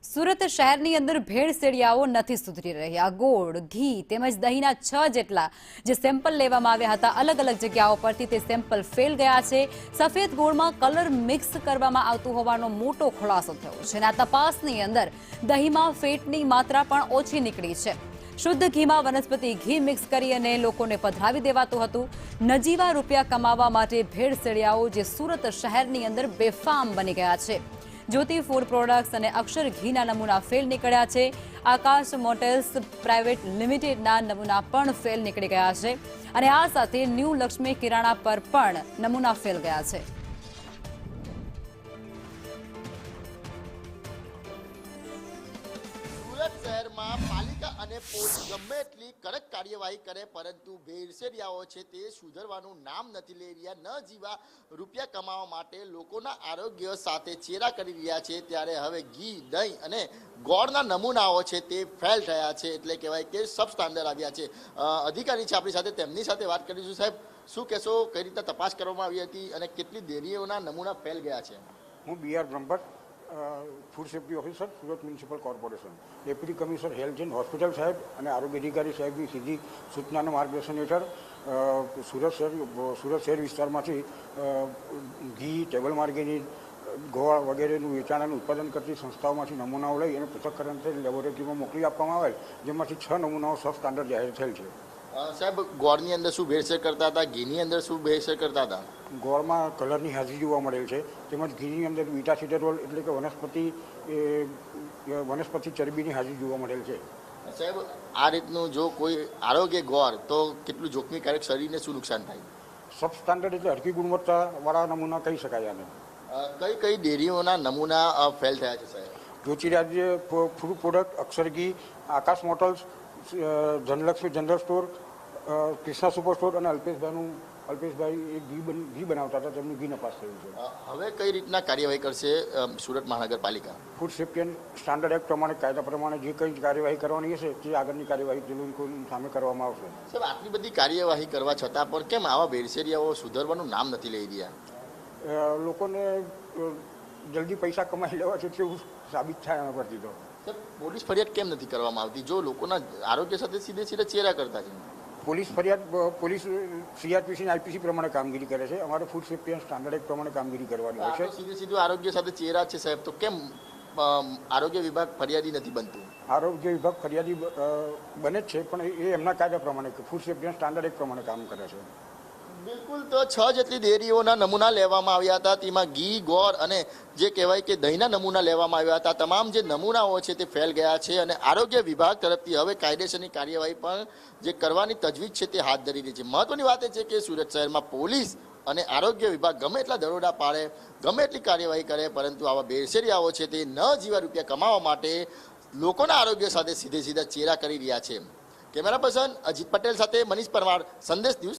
સુરત શહેરની અંદર ભેળસેળિયાઓ નથી સુધરી રહ્યા। ગોળ, ઘી તેમજ દહીંના 6 જેટલા જે સેમ્પલ લેવામાં આવ્યા હતા અલગ અલગ જગ્યાઓ પરથી તે સેમ્પલ ફેલ ગયા છે। સફેદ ગોળમાં કલર મિક્સ કરવામાં આવતું હોવાનો મોટો ખુલાસો થયો છે અને આ તપાસની અંદર દહીંમાં ફેટની માત્રા પણ ઓછી નીકળી છે। શુદ્ધ ઘીમાં વનસ્પતિ ઘી મિક્સ કરી અને લોકોને પધરાવી દેવાતું હતું। નજીવા રૂપિયા કમાવા માટે ભેળસેળિયાઓ જે સુરત શહેરની અંદર બેફામ બની ગયા છે। જ્યોતિ ફૂડ પ્રોડક્ટ્સ અને અક્ષર ઘીના નમૂના ફેલ નીકળ્યા છે। આકાશ મોટેલ્સ પ્રાઇવેટ લિમિટેડના નમૂના પણ ફેલ નીકળી ગયા છે અને આ સાથે ન્યૂ લક્ષ્મી કિરાણા પર પણ નમૂના ફેલ ગયા છે। સુરત શહેરમાં પાલિકા અને પોલીસ ગમે એટલી કડક કાર્યવાહી કરે પરંતુ ભેળસેળિયાઓ છે તે સુધરવાનું નામ નથી લઈ રહ્યા। ન જીવા રૂપિયા કમાવા માટે લોકોના આરોગ્ય સાથે ચેડા કરી રહ્યા છે। ત્યારે હવે ઘી, દહીં અને ગોળના નમૂનાઓ છે તે ફેલ થયા છે, એટલે કહેવાય કે સબ સ્ટાન્ડર્ડ આવ્યા છે। અધિકારી છે આપણી સાથે, તેમની સાથે વાત કરીશું। સાહેબ, શું કહેશો, કઈ રીતના તપાસ કરવામાં આવી હતી અને કેટલી ડેરીઓના નમૂના ફેલ ગયા છે? હું B R. Brahmbhatt, food safety officer, Surat municipal corporation, deputy commissioner health and hospital સાહેબ અને આરોગ્ય અધિકારી સાહેબની સીધી સૂચનાના માર્ગદર્શન હેઠળ સુરત શહેર વિસ્તારમાંથી ઘી, ટેબલ માર્ગેની, ગોળ વગેરેનું વેચાણ અને ઉત્પાદન કરતી સંસ્થાઓમાંથી નમૂનાઓ લઈ અને પૃથ્થકરણ થઈ લેબોરેટરીમાં મોકલી આપવામાં આવેલ, જેમાંથી 6 નમૂનાઓ સબ સ્ટાન્ડર્ડ જાહેર થયેલ છે। સાહેબ, ગોળની અંદર શું ભેળસેળ કરતા હતા, ઘીની અંદર શું ભેળસેળ કરતા હતા? ગોળમાં કલરની હાજરી જોવા મળેલ છે, તેમજ ઘીની અંદર બીટા-સિટેરોલ એટલે કે વનસ્પતિ ચરબીની હાજરી જોવા મળેલ છે। સાહેબ, આ રીતનું જો કોઈ આરોગ્ય ગોળ તો કેટલું જોખમીકારક, શરીરને શું નુકસાન થાય? સબ સ્ટાન્ડર્ડ એટલે હલકી ગુણવત્તાવાળા નમૂના કહી શકાય આને। કઈ કઈ ડેરીઓના નમૂના ફેલ થયા છે સાહેબ? જ્યોતિ રાજ્ય ફૂડ પ્રોડક્ટ, અક્ષર ઘી, Akash motels, Dhanlaxmi general store, Krishna super store અને અલ્પેશભાઈ એ ઘી બનાવતા હતા, તેમનું ઘી નપાસ થયું છે। હવે કઈ રીતના કાર્યવાહી કરશે સુરત મહાનગરપાલિકા? Food safety and standard act પ્રમાણે, કાયદા પ્રમાણે જે કંઈ કાર્યવાહી કરવાની હશે તે આગળની કાર્યવાહી તે લોકો સામે કરવામાં આવશે। સાહેબ, આટલી બધી કાર્યવાહી કરવા છતાં પણ કેમ આવા ભેળસેળિયાઓ સુધરવાનું નામ નથી લઈ રહ્યા? લોકોને જલ્દી પૈસા કમાઈ લેવા છે તેવું સાબિત થાય એના પરથી તો। પોલીસ ફરિયાદ કેમ નથી કરવામાં આવતી જો લોકોના આરોગ્ય સાથે સીધે ચેડા કરતા છે? પોલીસ CRPC અને IPC પ્રમાણે કામગીરી કરે છે। અમારે food safety and standard act પ્રમાણે કામગીરી કરવાની હોય છે। સીધું આરોગ્ય સાથે ચેડા છે સાહેબ, તો કેમ આરોગ્ય વિભાગ ફરિયાદી નથી બનતું? આરોગ્ય વિભાગ ફરિયાદી બને જ છે, પણ એ એમના કાયદા પ્રમાણે food safety and standard act પ્રમાણે કામ કરે છે। બિલકુલ, તો 6 જેટલી ડેરીઓના નમૂના લેવામાં આવ્યા હતા, તેમાં ઘી, ગોળ અને જે કહેવાય કે દહીંના નમૂના લેવામાં આવ્યા હતા। તમામ જે નમૂનાઓ છે તે ફેલ ગયા છે અને આરોગ્ય વિભાગ તરફથી હવે કાયદેસરની કાર્યવાહી પણ જે કરવાની તજવીજ છે તે હાથ ધરી રહી છે। મહત્વની વાત એ છે કે સુરત શહેરમાં પોલીસ અને આરોગ્ય વિભાગ ગમે એટલા દરોડા પાડે, ગમે એટલી કાર્યવાહી કરે, પરંતુ આવા ભેળસેળિયાઓ છે તે ન જીવા રૂપિયા કમાવા માટે લોકોના આરોગ્ય સાથે સીધા ચેડા કરી રહ્યા છે। કેમેરા પર્સન અજીત પટેલ સાથે મનીષ પરમાર, સંદેશ ન્યૂઝ।